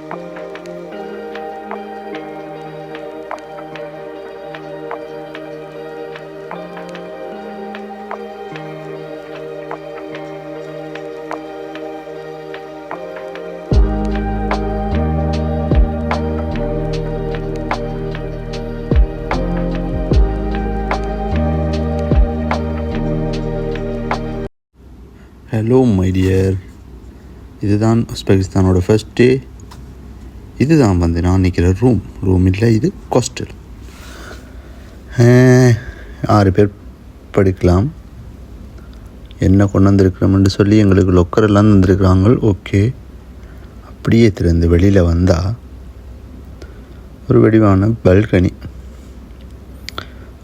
Hello my dear, இதுதான் உஸ்பெகிஸ்தானோட first day. இதுதான் வந்து நான் நிற்கிற ரூம் இல்லை, இது ஹாஸ்டல். 6 பேர் படிக்கலாம். என்ன கொண்டு வந்திருக்கிறோம்னு சொல்லி எங்களுக்கு லொக்கர் எல்லாம் தந்துருக்குறாங்க. ஓகே, அப்படியே திறந்து வெளியில் வந்தால் ஒரு வடிவான பால்கனி.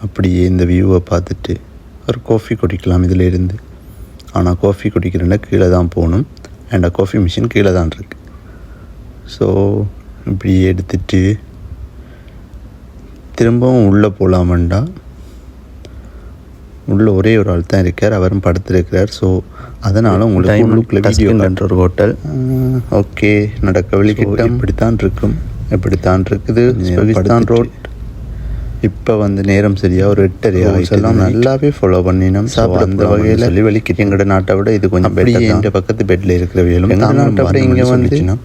அப்படியே இந்த வியூவை பார்த்துட்டு ஒரு காஃபி குடிக்கலாம் இதில் இருந்து. ஆனால் காஃபி குடிக்கிறேன்னா கீழே தான் போகணும். அண்ட் காஃபி மிஷின் கீழே தான் இருக்குது. ஸோ இப்படி எடுத்துட்டு திரும்பவும் உள்ளே போகலாமண்டா. உள்ளே ஒரே ஒரு ஆள் தான் இருக்கார், அவரும் படுத்துருக்கிறார். ஸோ அதனால் உங்களுக்கு உள்ளுக்குள்ளே வீடியோன்ற ஒரு ஹோட்டல். ஓகே, நடக்க வெளிக்கிட்ட இப்படித்தான் இருக்கும், இப்படித்தான் இருக்குது உஸ்பெகிஸ்தான் ரோட். இப்போ வந்து நேரம் சரியாக ஒரு 8:30 எல்லாம் நல்லாவே ஃபாலோ பண்ணினோம். சாப்பிட அந்த வகையில் சொல்லி வெளிக்கிட்டு எங்களோட நாட்டை விட இது கொஞ்சம் பெட்டர். என்ற பக்கத்து பெட்டில் இருக்கிறவையிலும் எங்கள் நாட்டை விட இங்கே வந்துச்சுன்னா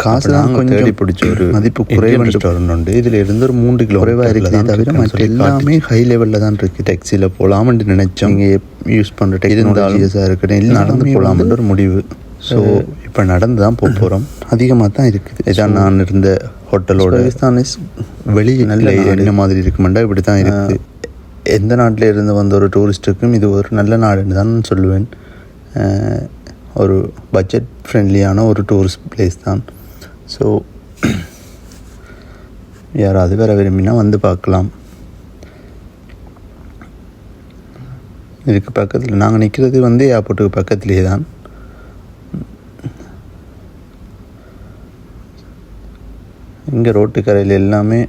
காசு தான் கொஞ்சம் தேடி பிடிச்ச ஒரு மதிப்பு குறைவான ரெஸ்டாரண்ட் உண்டு. இதில் இருந்து ஒரு 3 கிலோ குறைவாக இருக்குது. தவிர மற்ற எல்லாமே ஹை லெவலில் தான் இருக்குது. டேக்ஸியில் போகலாம்னு நினைச்சோம். இங்கே யூஸ் பண்ணுற டெக்னாலஜிஸாக இருக்கட்டும், இல்லை நடந்து போகலாம்ன்ற ஒரு முடிவு. ஸோ இப்போ நடந்து தான் போகிறோம். அதிகமாக தான் இருக்குது. இதான் நான் இருந்த ஹோட்டலோட உஸ்பெகிஸ்தான் வெளியே நல்ல என்ன மாதிரி இருக்குமெண்டா இப்படி தான் இருக்குது. எந்த நாட்டில் இருந்து வந்த ஒரு டூரிஸ்ட்டுக்கும் இது ஒரு நல்ல நாடுன்னு தான் சொல்லுவேன். ஒரு பட்ஜெட் ஃப்ரெண்ட்லியான ஒரு டூரிஸ்ட் பிளேஸ் தான். ஸோ யாராவது வேறு விரும்பினா வந்து பார்க்கலாம். இதுக்கு பக்கத்தில் நாங்கள் நிற்கிறது வந்து ஏர்போர்ட்டுக்கு பக்கத்துலேயே தான். இங்கே ரோட்டுக்கரையில் எல்லாமே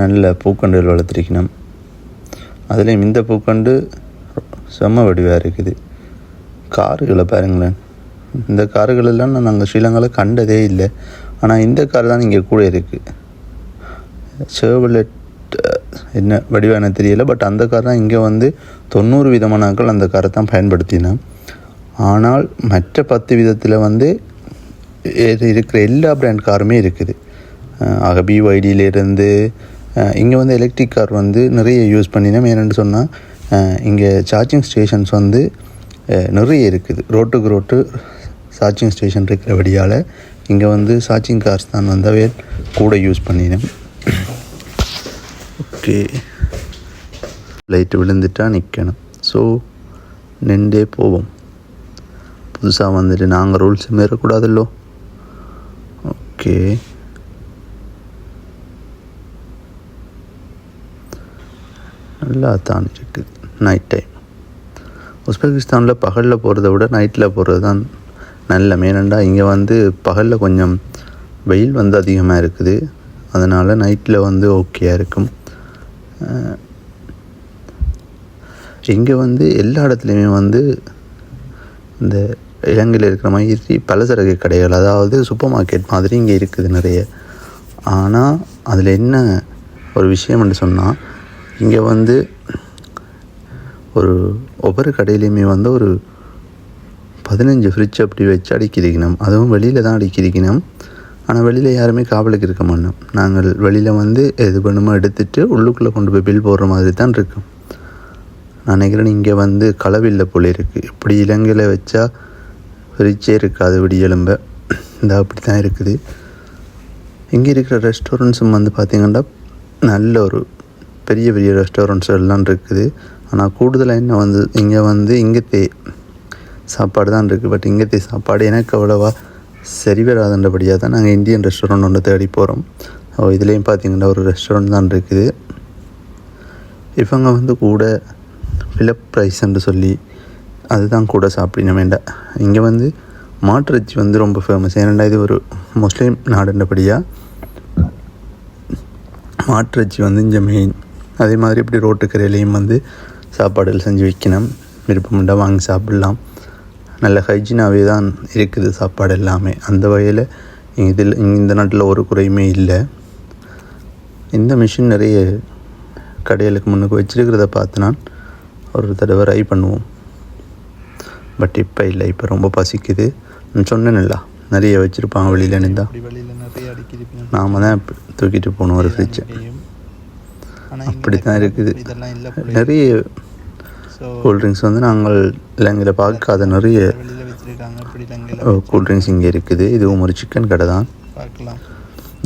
நல்ல பூக்கண்டுகள் வளர்த்துருக்கணும். அதுலேயும் இந்த பூக்கண்டு செம்ம வடிவாக இருக்குது. காருகளை பாருங்களேன். இந்த காருகளெல்லாம் நாங்கள் ஸ்ரீலங்காவில் கண்டதே இல்லை. ஆனால் இந்த கார் தான் இங்கே கூட இருக்குது. ஷெவர்லெட் என்ன வடிவான தெரியலை, பட் அந்த கார் தான் இங்கே வந்து 90 விதமானாக்கள் அந்த காரை தான் பயன்படுத்தினேன். ஆனால் மற்ற 10 விதத்தில் வந்து இருக்கிற எல்லா பிராண்ட் காருமே இருக்குது. ஆக பிஒய்டியிலேருந்து இங்கே வந்து எலக்ட்ரிக் கார் வந்து நிறைய யூஸ் பண்ணினோம். ஏன்னு சொன்னால் இங்கே சார்ஜிங் ஸ்டேஷன்ஸ் வந்து நிறைய இருக்குது. ரோட்டுக்கு ரோட்டு சார்ஜிங் ஸ்டேஷன் இருக்கிறபடியால் இங்கே வந்து சார்ஜிங் கார்ஸ் தான் வந்தவே கூட யூஸ் பண்ணினோம். ஓகே, லைட்டு விழுந்துட்டா நிற்கணும். ஸோ நின்றே போவோம். புதுசாக வந்துட்டு நாங்கள் ரூல்ஸ் மீறக்கூடாதுல்லோ. ஓகே, நல்லா தான் இருக்குது. நைட் டைம் உஸ்பெகிஸ்தானில் பகலில் போகிறத விட நைட்டில் போகிறது தான் நல்ல. மேனண்டா இங்கே வந்து பகலில் கொஞ்சம் வெயில் வந்து அதிகமாக இருக்குது. அதனால் நைட்டில் வந்து ஓகேயாக இருக்கும். இங்கே வந்து எல்லா இடத்துலையுமே வந்து இந்த இலங்கையில் இருக்கிற மாதிரி பலசரக்கு கடைகள், அதாவது சூப்பர் மார்க்கெட் மாதிரி இங்கே இருக்குது நிறைய. ஆனால் அதில் என்ன ஒரு விஷயம்னு சொன்னால், இங்கே வந்து ஒவ்வொரு கடையிலையுமே வந்து ஒரு 15 ஃப்ரிட்ஜ் அப்படி வச்சு அடிக்கிருக்கணும். அதுவும் வெளியில் தான் அடிக்கிருக்கணும். ஆனால் வெளியில் யாருமே காவலுக்கு இருக்க மாட்டோம். நாங்கள் வெளியில் வந்து எது பண்ணுமோ எடுத்துகிட்டு உள்ளுக்குள்ளே கொண்டு போய் பில் போடுற மாதிரி தான் இருக்கும். நான் நினைக்கிறேன் இங்கே வந்து களவில்லை போல இருக்குது. இப்படி இலங்கையில் வச்சா ஃப்ரிட்ஜே இருக்காது விடியெலும்ப. இந்த அப்படி தான் இருக்குது. இங்கே இருக்கிற ரெஸ்டாரண்ட்ஸும் வந்து பார்த்திங்கன்னா நல்ல ஒரு பெரிய பெரிய ரெஸ்டாரண்ட்ஸ் எல்லாம் இருக்குது. ஆனால் கூடுதலாக என்ன வந்து இங்கத்தே சாப்பாடு தான் இருக்குது. பட் இங்கத்தே சாப்பாடு எனக்கு அவ்வளோவா சரி வராதுன்றபடியாக தான் நாங்கள் இந்தியன் ரெஸ்டாரண்ட் ஒன்று தேடி போகிறோம். இதுலேயும் பார்த்திங்கன்னா ஒரு ரெஸ்டாரண்ட் தான் இருக்குது. இவங்க வந்து கூட ஃபிலப் ப்ரைஸ்ன்னு சொல்லி அதுதான் கூட சாப்பிடணும் வேண்டாம். இங்கே வந்து மாட்டிறைச்சி வந்து ரொம்ப ஃபேமஸ். ஏன்னா இது ஒரு முஸ்லீம் நாடுன்றபடியாக மாட்டிறைச்சி வந்து இங்கே மெயின். அதே மாதிரி இப்படி ரோட்டுக்கரையிலையும் வந்து சாப்பாடுகள் செஞ்சு வைக்கணும். விருப்பமுண்டா வாங்கி சாப்பிட்லாம். நல்ல ஹைஜீனாகவே தான் இருக்குது சாப்பாடு எல்லாமே. அந்த வகையில் இந்த நாட்டில் ஒரு குறையுமே இல்லை. இந்த மிஷின் நிறைய கடைகளுக்கு முன்னுக்கு வச்சிருக்கிறத பார்த்து நான் ஒரு தடவை ட்ரை பண்ணுவோம். பட் இப்போ இல்லை, இப்போ ரொம்ப பசிக்குது. நான் சொன்னேன்ல நிறைய வச்சுருப்பாங்க வெளியில் நின்றா, நாம் தான் தூக்கிட்டு போகணும் ஒரு ஃப்ரிட்ஜை. அப்படி தான் இருக்குது. நிறைய கூல்ட்ரிங்க்ஸ் வந்து நாங்கள் இலங்கையில் பார்க்காத நிறைய கூல்ட்ரிங்க்ஸ் இங்கே இருக்குது. இதுவும் ஒரு சிக்கன் கடை தான்.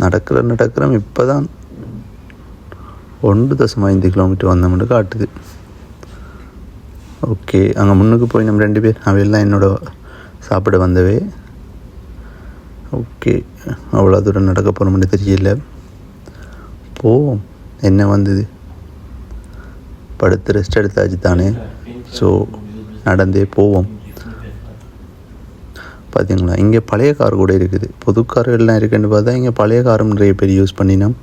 நடக்கிறோம் இப்போ தான் 1.5 கிலோமீட்டர் வந்தோம்னு காட்டுது. ஓகே, அங்கே முன்னுக்கு போய் நம்ம 2 பேர் அவையெல்லாம் என்னோட சாப்பிட வந்தவே. ஓகே, அவ்வளோ தூரம் நடக்க போகிறோம்னு தெரியல. போவோம். என்ன வந்தது, படுத்து ரெஸ்ட் எடுத்தாச்சு தானே. ஸோ நடந்தே போவோம். பார்த்தீங்களா, இங்கே பழைய கார் கூட இருக்குது. புது கார்கள்லாம் இருக்குன்னு பார்த்தா இங்கே பழைய காரும் நிறைய பேர் யூஸ் பண்ணினோம்.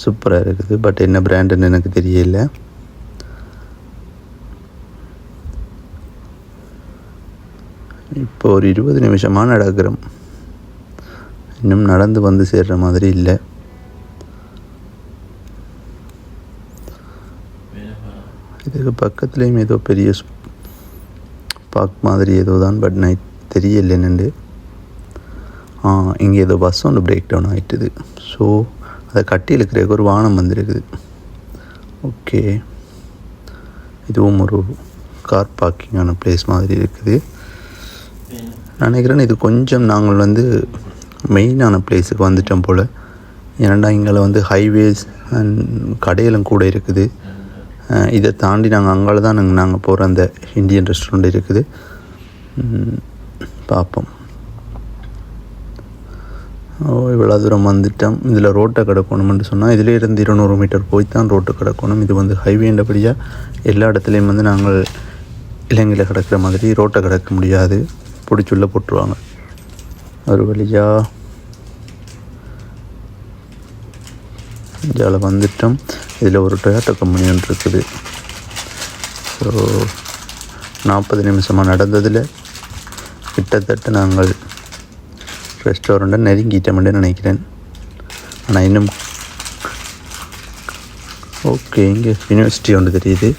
சூப்பராக இருக்குது. பட் என்ன பிராண்டுன்னு எனக்கு தெரியல. இப்போ ஒரு 20 நிமிஷமாக நடக்கிறோம். இன்னும் நடந்து வந்து சேர்ற மாதிரி இல்லை. இதுக்கு பக்கத்துலேயும் ஏதோ பெரிய பார்க் மாதிரி ஏதோ தான். பட் நைட் தெரியல என்னண்டு. இங்கே ஏதோ பஸ் ஒன்று பிரேக் டவுன் ஆகிட்டுது. ஸோ அதை கட்டி இழுக்கிறதுக்கு ஒரு வானம் வந்துருக்குது. ஓகே, இதுவும் ஒரு கார் பார்க்கிங்கான பிளேஸ் மாதிரி இருக்குது. நினைக்கிறேன் இது கொஞ்சம் நாங்கள் வந்து மெயினான பிளேஸுக்கு வந்துட்டோம் போல். ஏன்னா இங்கே வந்து ஹைவேஸ் அண்ட் கடையெல்லாம் கூட இருக்குது. இதை தாண்டி நாங்கள் அங்கால தான் நாங்கள் போகிற அந்த இந்தியன் ரெஸ்டாரண்ட் இருக்குது. பார்ப்போம். இவ்வளோ தூரம் வந்துட்டோம். இதில் ரோட்டை கிடக்கணும்னு சொன்னால் இதிலே இருந்து 200 மீட்டர் போய் தான் ரோட்டை கிடக்கணும். இது வந்து ஹைவேண்டபடியாக எல்லா இடத்துலையும் வந்து நாங்கள் இலங்கையில் கிடக்கிற மாதிரி ரோட்டை கிடக்க முடியாது. பிடிச்சுள்ள போட்டுருவாங்க. ஒரு வழியாக இந்தியாவில் வந்துட்டோம். இதில் ஒரு டொயோட்டா கம்பெனி ஒன்று இருக்குது. ஸோ 40 நிமிஷமாக நடந்ததில் கிட்டத்தட்ட நாங்கள் ரெஸ்டாரண்ட்டை நெருங்கிட்டோம்னு நினைக்கிறேன். ஆனால் இன்னும் ஓகே, இங்கே யூனிவர்சிட்டி ஒன்று தெரியுது.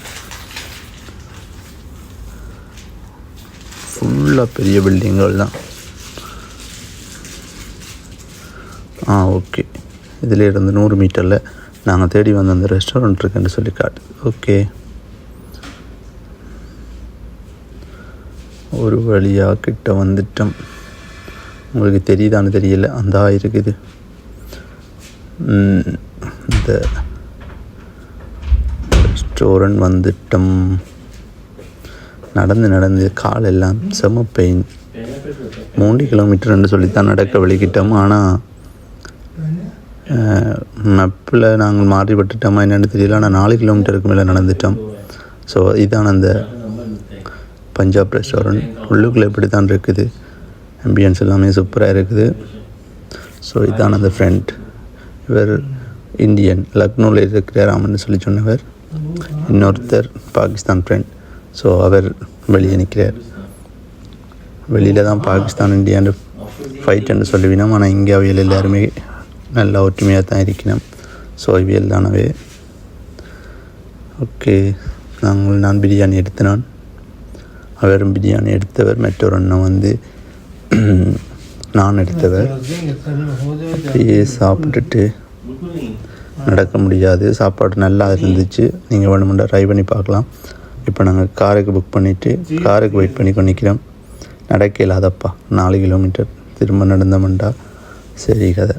ஃபுல்லாக பெரிய பில்டிங்கள் தான். ஓகே, இதில் இருந்து 100 மீட்டரில் நாங்கள் தேடி வந்த அந்த ரெஸ்டாரண்ட் இருக்குன்னு சொல்லி காட்டு. ஓகே, ஒரு வழியாக கிட்ட வந்துட்டோம். உங்களுக்கு தெரியுதான்னு தெரியல, அந்த இருக்குது இந்த ரெஸ்டாரண்ட் வந்துட்டோம். நடந்து காலெல்லாம் செம பெயின். 3 கிலோமீட்டர்னு சொல்லித்தான் நடக்க வலிக்கிட்டோம். ஆனால் மேப்பில் நாங்கள் மாறி விட்டுட்டோமா என்னென்னு தெரியல. ஆனால் 4 கிலோமீட்டருக்கு மேலே நடந்துட்டோம். ஸோ இதான் அந்த பஞ்சாப் ரெஸ்டாரண்ட். உள்ளுக்குள்ளே இப்படி தான் இருக்குது. ஆம்பியன்ஸ் எல்லாமே சூப்பராக இருக்குது. ஸோ இதான் அந்த ஃப்ரெண்ட். இவர் இந்தியன், லக்னோவில் இருக்கிறாராமன்னு சொல்லி சொன்னவர். இன்னொருத்தர் பாகிஸ்தான் ஃப்ரெண்ட். ஸோ அவர் வெளியே நிற்கிறார். வெளியில் தான் பாகிஸ்தான் இந்தியான்னு ஃபைட்டுன்னு சொல்லுவினோம். ஆனால் இங்கே அவையில் எல்லாருமே நல்லா ஒற்றுமையாக தான் இருக்கணும். ஸோ இவையில் தானவே. ஓகே, நான் பிரியாணி எடுத்தினான். அவரும் பிரியாணி எடுத்தவர். மற்றொரு அண்ணன் வந்து நான் எடுத்தவர். அப்படியே சாப்பிட்டுட்டு நடக்க முடியாது. சாப்பாடு நல்லா இருந்துச்சு. நீங்கள் வேணுமெண்டா ட்ரை பண்ணி பார்க்கலாம். இப்போ நாங்கள் காருக்கு புக் பண்ணிவிட்டு காருக்கு வெயிட் பண்ணி கொண்டிருக்கிறோம். நடக்க இல்லாதப்பா 4 கிலோமீட்டர் திரும்ப நடந்தோம்டா. சரி கதை.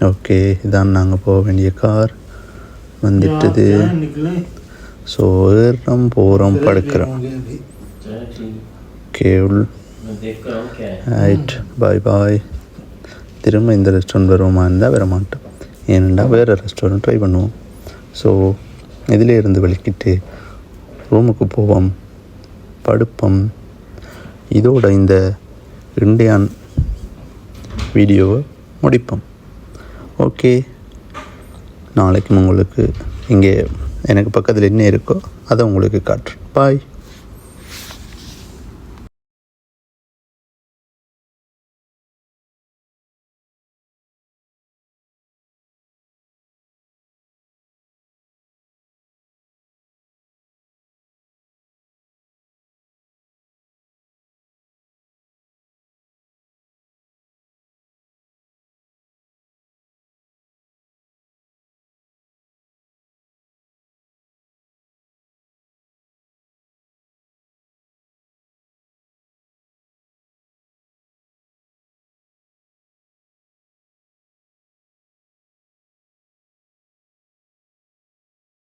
ஓகே, இதான் நாங்கள் போக வேண்டிய கார் வந்துட்டுது. ஸோ ஏறுறோம், போகிறோம், படுக்கிறோம். ஓகே, ரைட், பாய். திரும்ப இந்த ரெஸ்டாரண்ட் வருவோமா இருந்தால் வர மாட்டோம். ஏனெண்டா வேறு ரெஸ்டாரண்ட் ட்ரை பண்ணுவோம். ஸோ இதிலே இருந்து வலிக்கிட்டு ரூமுக்கு போவோம், படுப்போம். இதோட இந்த இண்டியான் வீடியோவை முடிப்போம். ஓகே, நாளைக்கும் உங்களுக்கு இங்கே எனக்கு பக்கத்தில் என்ன இருக்கோ அதை உங்களுக்கு காட்டுறேன். பாய்.